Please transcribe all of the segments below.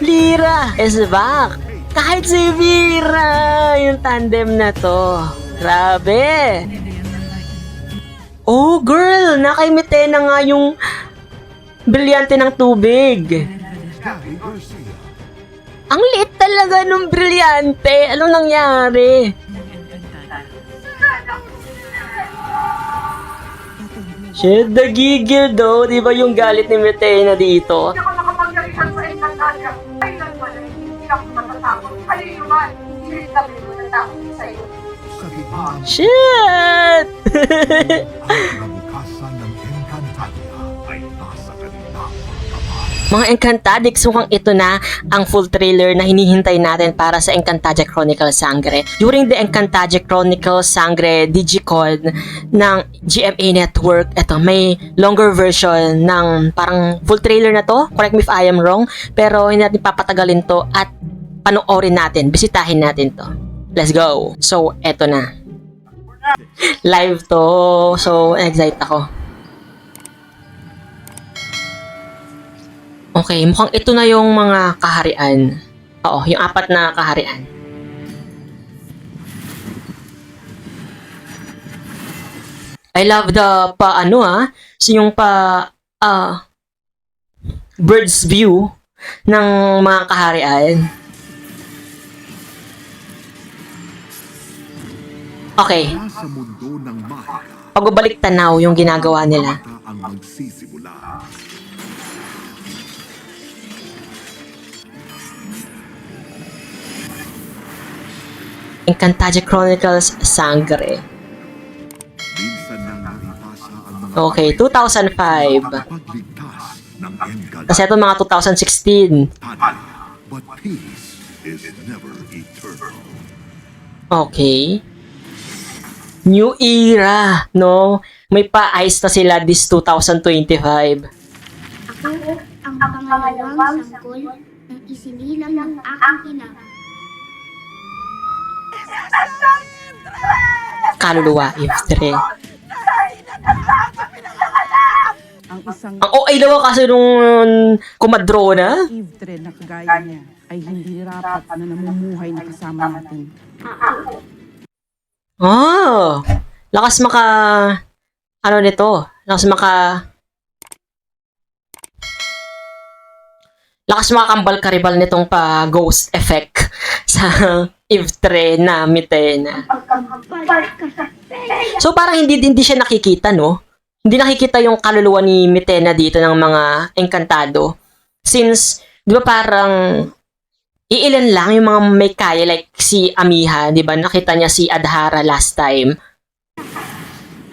Lira is back. Kahit si Mira, yung tandem na to. Grabe. Oh, girl, nakaimite na nga yung brilyante ng tubig. Ang liit talaga nung brilyante. Anong nangyari? Shit, nagigil daw. Di ba yung galit ni Metena dito? Hindi ako nakapangyarihan sa Encantadia. Kailan man ay hindi ako matatakot. Kanino man, hindi kami matatakot sa iyo. Shit! Ang kasa ng Encantadia ay nasa kanila. Mga Encantadix, mukhang ito na ang full trailer na hinihintay natin para sa Encantadia Chronicles Sangre. During the Encantadia Chronicles Sangre Digicon ng GMA Network, ito, may longer version ng parang full trailer na to. Correct me if I am wrong, pero hindi natin papatagalin to at panoorin natin, bisitahin natin to. Let's go! So, eto na. Live to, so excited ako. Okay, mukhang ito na yung mga kaharian. Oo, yung 4 na kaharian. I love the yung bird's view ng mga kaharian. Okay, Sa mundo ng mahika, pagbabalik tanaw yung ginagawa nila. mata ang magsisimula. Encantadia Chronicles Sangre. Minsan nang naripasa ang mga Okay, 2005. pagligtas ng Encantadia. Kasi ito mga 2016. But peace is never eternal. Okay. New era, no? May pa-ice na sila this 2025. Ako ang pangalawang sanggol ng isinilang ng aking ina. Kaluluwa, if 3. Ang isang Ang OA daw kasi nung kumadrona. Eve thread na kagaya niya ay hindi rapat na namumuhay na kasama natin. Oh, lakas ano nito? Lakas makakambal karibal nitong ghost effect sa Eve 3 na Metena. So parang hindi siya nakikita, no? Hindi nakikita yung kaluluwa ni Metena dito ng mga Encantado. Since, di ba parang iilan lang yung mga may kaya, like si Amiha, di ba? Nakita niya si Adhara last time.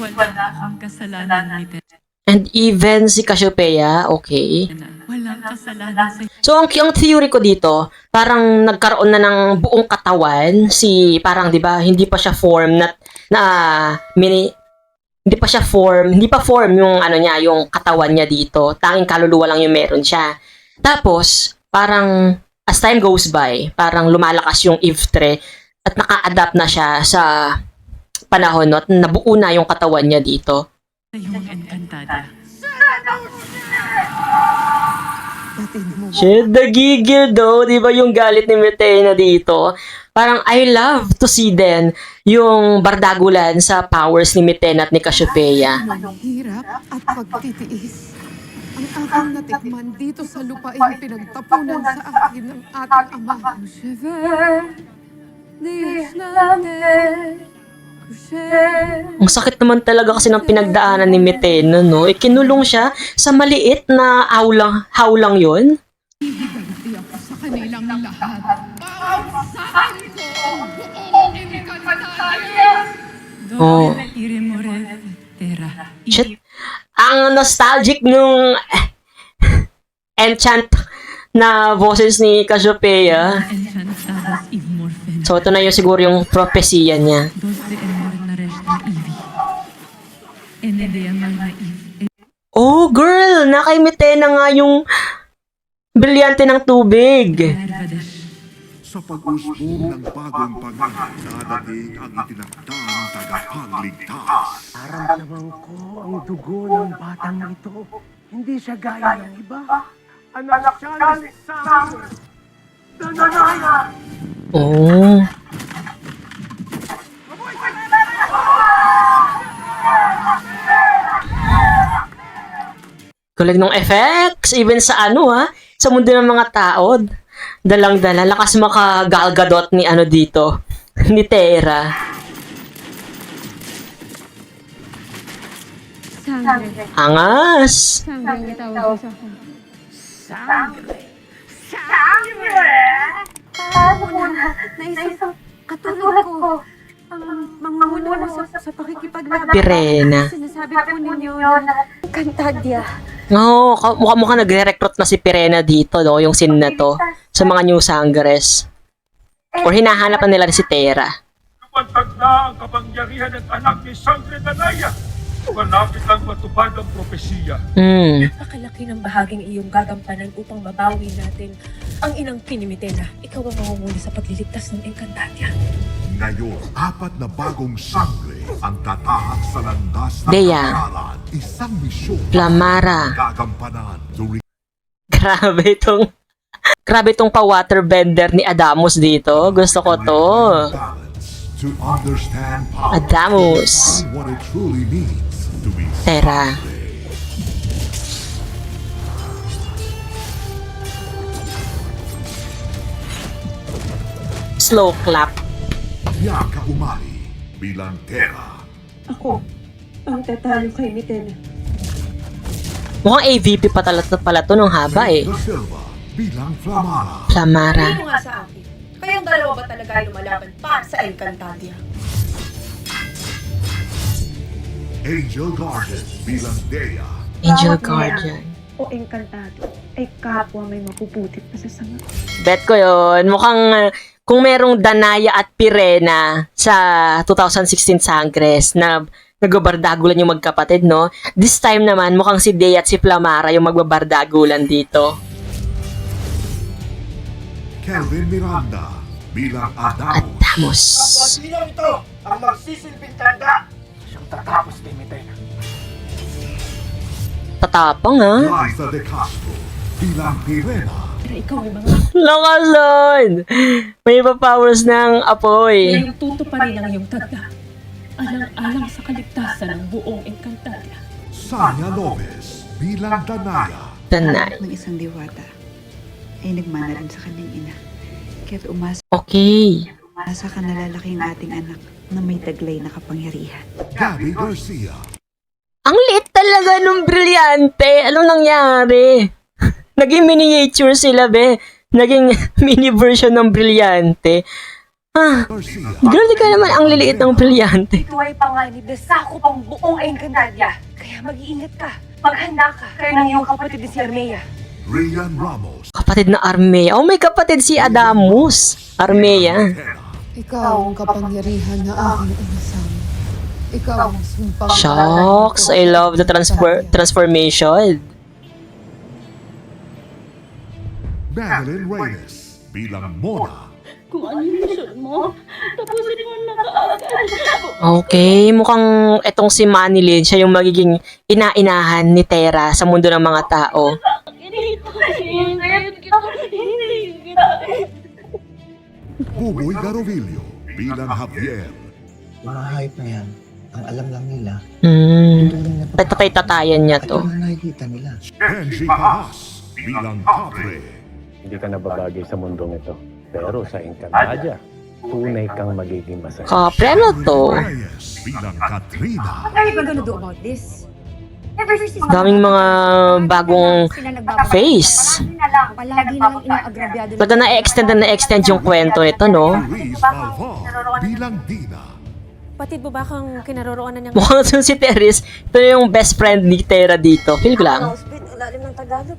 Wala ang kasalanan ni Tena. And even si Cassiopeia, okay. Walang kasalanan sa So, ang theory ko dito, parang nagkaroon na ng buong katawan, parang, di ba, hindi pa siya form, hindi pa form yung, yung katawan niya dito. Tanging kaluluwa lang yung meron siya. Tapos, parang, as time goes by, parang lumalakas yung Eve 3 at naka-adapt na siya sa panahon, no? At nabuo na yung katawan niya dito. iyong Encantadia. Shit, nagigil daw, di ba yung galit ni Metena dito? Parang I love to see din yung bardagulan sa powers ni Metena at ni Cassiopeia. Hirap at pagtitiis. Ang aking natikman dito sa lupain pinagtapunan sa akin ng ating ama. Ang sakit naman talaga kasi ng pinagdaanan ni Metena, no? Ikinulong siya sa maliit na hawlang yun. Iganti ako sa kanilang lahat. Pagsaan ko ang buong Encantadia! Oh. Ire morel, Terra. Shit. Ang nostalgic nung enchant na boses ni Cassiopeia. Enchantadas Eve Morphen. So, ito na yung siguro yung propesya niya. Dos de amor na resta Eve. Ene de amar na Eve. Oh, girl! Nakay Metena nga yung brilyante ng tubig. Ervades. Sa pag-usbong ng bagong panahon, dadating ang itinagdang tagapagligtas. Naramdaman ko ang dugo ng batang ito. Hindi siya gaya ng iba. Anak siya ni Sangre. Danaya! Oh. Kulag ng effects, even sa ano sa mundo ng mga taod. Dalang-dala, lakas makagalgadot ni ano dito, ni Terra. Sangre. Angas! Sangre ang tawag ko sa akin. Sangre! Paano mo na naisang Katulad ko, ang mangunguna sa pakikipaglaban. Pirena. Sinasabi po ninyo na Encantadia. Oo, mukhang nagre-recruit na si Pirena dito, no? Yung scene na to. Sa mga New Sangres. Or hinahanap na nila si Terra. Lumantag na ang kapangyarihan ng anak ni Sangre Danaya. Malapit ang matupad ang propesiya. Napakalaki ng bahaging iyong gagampanan upang mabawi natin ang inang Pinimitena. Ikaw ang mamumuli sa pagliligtas ng Encantadia. Ngayon, 4 na bagong sangre ang tatahak sa landas ng Dea. kapalaran. Isang misyon Plamara. gagampanan during Grabe tong pa-waterbender ni Adamus dito. Gusto ko to. balance to understand power. Adamus. Define what it truly means to be Terra. Slow clap. Yaka Umali bilang Terra. Ako, ang tatalo kay Mitena. Mukhang AVP pa pala to nung haba Da Silva bilang Flamara. Plamara. Sabihin mo nga sa akin, kayong dalawa ba talaga ay lumalaban para sa Encantadia? Angel Garden bilang Dea. Angel Guardian. O Encantado ay kapwa may mapuputit pa sa sanga. Bet ko yun. Mukhang kung merong Danaya at Pirena sa 2016 Sangres na nagbabardagulan yung magkapatid, no? This time naman, mukhang si Dea at si Flamara yung magbabardagulan dito. Kelvin Miranda bilang Adamus. Adamus. Pagbilang ito ang magsisilbing tanda. Siyang tatapos kay Mitena. Tatapang, Liza de Castro bilang Pirena. Pero ikaw ay mga Lakas, Lord! May powers ng apoy. ngayong tutuparin ang iyong tanda. Alang-alang sa kaligtasan ng buong Encantadia. Sanya Lopez bilang Danaya. Tanay. Ng isang diwata ay nagmana rin sa kanyang ina. Kaya't umasa Okay. ka na lalaki ang ating anak na may taglay na kapangyarihan. Gabby Garcia. Ang liit talaga nung brilyante. Anong nangyari? Naging miniature sila, be. Naging mini version ng brilyante. Garcia. Grabe ka naman ang liliit ng brilyante. Ito ay panganib na sakop ang buong Encantadia. Kaya mag-iingat ka. Maghanda ka. Kaya ng iyong kapatid ni si Armea. Rian Ramos. Kapatid na Armea. Oh, may kapatid si Adamus. Armea. Terra. Ikaw ang kapangyarihan na aking inasam. Ikaw ang sumpang Shocks. I love the transformation. Madeline Reyes bilang Mona. Kung ano yung mission mo, tapusin mo na kaagad. Okay, mukhang etong si Manilyn, siya yung magiging ina-inahan ni Terra sa mundo ng mga tao. Buboy Garovillo bilang Javier. Yung mga hype na yan, ang alam lang nila, Tatay-tatayan niya at to. yung nakikita nila. Benji Pahas bilang Padre. Hindi ka nababagay sa mundong ito. Pero sa Encantadia, tunay kang magiging masaya. Kapre, ano to? Reyes bilang Katrina. What are you gonna do about this? Daming mga bagong face. Palagi na lang inaagrabyado Baga na-extend yung kwento nito, no? Luis Malvar bilang Dina. Patid mo ba kang kinaroroonan niyang Mukhang ito si Teres. Ito yung best friend ni Terra dito. Feel ko lang. split ilalim ng Tagalog?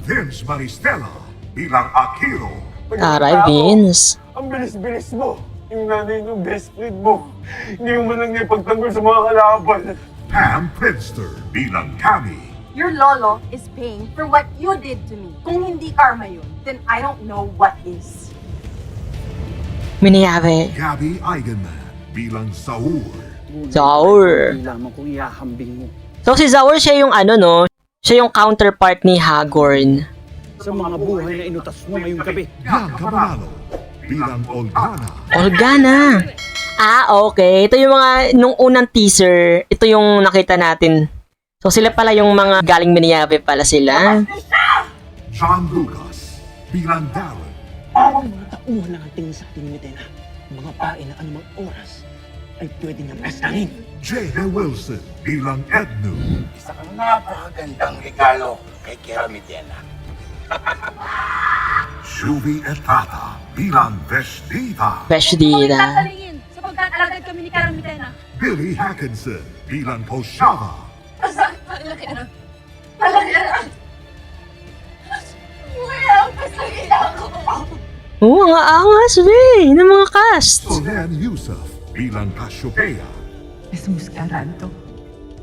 Vince Maristella bilang Akiro. Taray, Vince. Ang bilis-bilis mo. Yung nanay ng best friend mo. Hindi mo man lang naipagtanggol sa mga kalaban. Pam Prinster bilang Cami. Your lolo is paying for what you did to me. Kung hindi karma yun, then I don't know what is. Miniyabe. Gabby Eigenman bilang Saul. Zaur. Hindi lamang kung ihahambing mo. So si Zaur, siya yung ano, no? Siya yung counterpart ni Hagorn. Sa mga buhay na inutas mo ngayong gabi. Bianca Manalo bilang Olgana. Olgana! Ah, okay. Ito yung mga, nung unang teaser, ito yung nakita natin. So sila pala yung mga galing Miniabe pala sila. John Lucas bilang Darren. Mga tauhan ng ating sa Pinimitena. Mga pae na anumang oras ay pwede niyang pastangin. J.A. Wilson bilang Ednu. Isang napakagandang regalo kay Kiramitena. Shubi Estrada bilang Vestida. Vestida. sapagkat alagad kami ni Karamitena. Billy Hackinson bilang Oshava. Malaki na. Malaki na. Kuya, pasagi ako. Oo, ang angas, be, ng mga cast. Solen Yusuf bilang Cassiopeia. Jesus Caranto.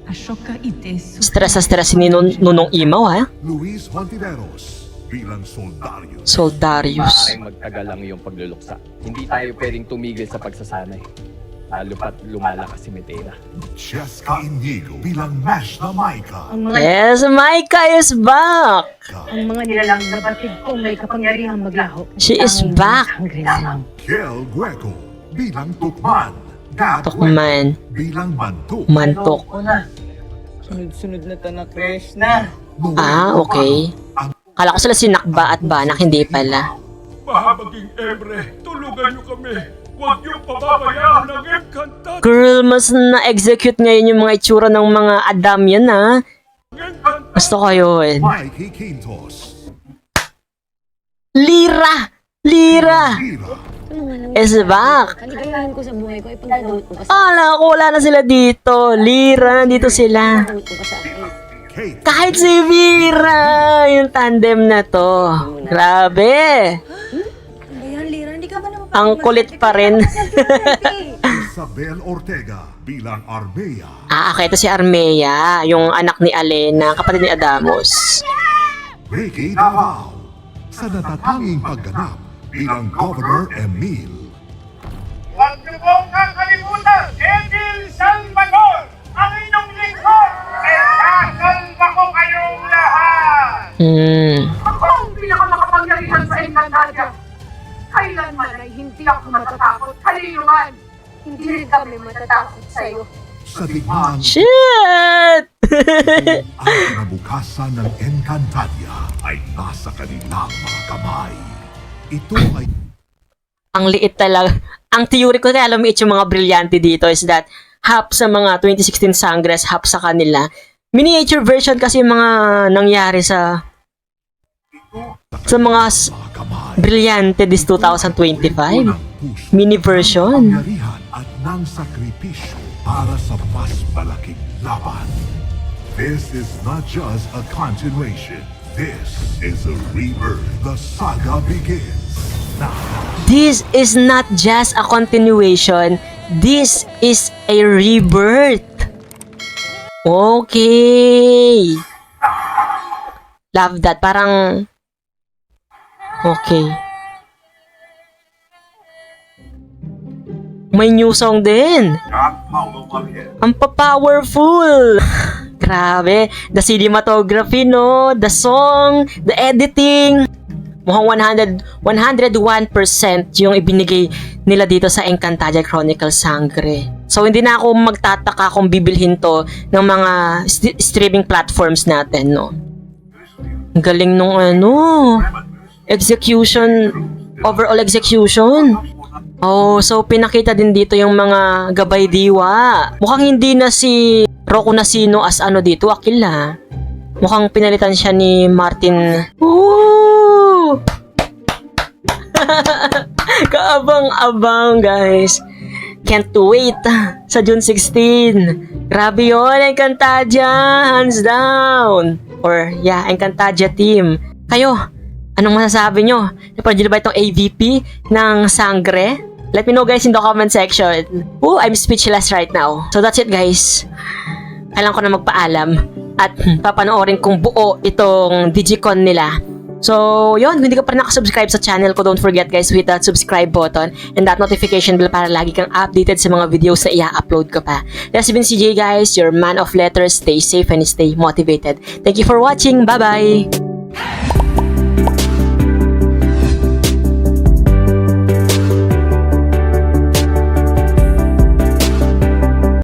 Ashoka ites. Stress na stress ni Nunong Imaw, ha? Luis Hontiveros bilang Soldarius. Soldarius. Magtagal ang iyong pagluluksa. Hindi tayo pwedeng tumigil sa pagsasanay. Lalo pat lumalakas si Metera. Cheska Inigo bilang Mash na Maika. Yes, Maika is back! Ang mga nilalang na batid kong may kapangyarihang maglaho. She is back! Kel Gueco bilang Tukman. Gad Tukman. Gueco bilang Mantuk. Mantok. Sunod-sunod na tanak, Krishna. Ah, okay. Kala ko sila si Nakba at Banak, hindi pala. Mahabaging Ebre, tulugan niyo kami. Huwag niyo pababayaan ng Encantadia. Girl, mas na-execute ngayon yung mga itsura ng mga Adam yan, ha? Gusto ko yun. Mikey Quintos. Lira! Lira! Lira. Is back! Kaligayahan ko sa buhay ko, ipagdadawit mo pa sa Ala ko, wala na sila dito. Lira, dito sila. dawit mo pa sa akin. Kate. Kahit si Mira, yung tandem na to. Grabe! Ayan, Lira, hindi ka ba naman Ang kulit pa rin. Isabel Ortega bilang Armea. Ah, okay, ito si Armea, yung anak ni Alena, kapatid ni Adamos. Ricky Davao sa natatanging pagganap bilang Governor Emil. Huwag niyo pong kakalimutan, Emil Salvador, ang inyong lingkod. Isasalba ko kayong lahat. Ako ang pinakamakapangyarihan sa Encantadia. Kailanman ay hindi ako matatakot. Halino man, hindi rin kami matatakot sa iyo. Sa digmaan Shit! ang kinabukasan ng Encantadia ay nasa kanilang mga kamay. Ito ay Ang liit talaga. Ang theory ko kaya lumiit yung mga brilyante dito is that half sa mga 2016 Sangres, half sa kanila. Miniature version kasi yung mga nangyari sa mga kamay. brilyante this 2025. Puso, Mini version. kapangyarihan at ng sakripisyo para sa mas malaking laban. This is not just a continuation. This is a rebirth. The saga begins now. This is not just a continuation. This is a rebirth. Okay. Love that. Parang okay. May new song din. Ang pa-powerful. Grabe. The cinematography, no? The song, the editing. Mukhang 101% yung ibinigay nila dito sa Encantadia Chronicles Sangre. So, hindi na ako magtataka kung bibilhin to ng mga streaming platforms natin, no? Ang galing nung execution, overall execution. Oh, so pinakita din dito yung mga gabay diwa. Mukhang hindi na si Rocco Nasino as dito, Akila. Mukhang pinalitan siya ni Martin. Woo! Kaabang-abang, guys. Can't wait sa June 16. Grabe yun, Encantadia, hands down. Or, yeah, Encantadia team. Kayo, anong masasabi nyo? Napanood nyo ba itong AVP ng Sangre? Let me know, guys, in the comment section. Oh, I'm speechless right now. So that's it, guys. Kailangan ko na magpaalam at papanoorin kong buo itong Digicon nila So, yun, kung hindi ka pa rin nakasubscribe sa channel ko, don't forget guys, hit that subscribe button and that notification bell para lagi kang updated sa mga videos na i-upload ko pa. This has been CJ guys, your man of letters. Stay safe and stay motivated. Thank you for watching. Bye-bye!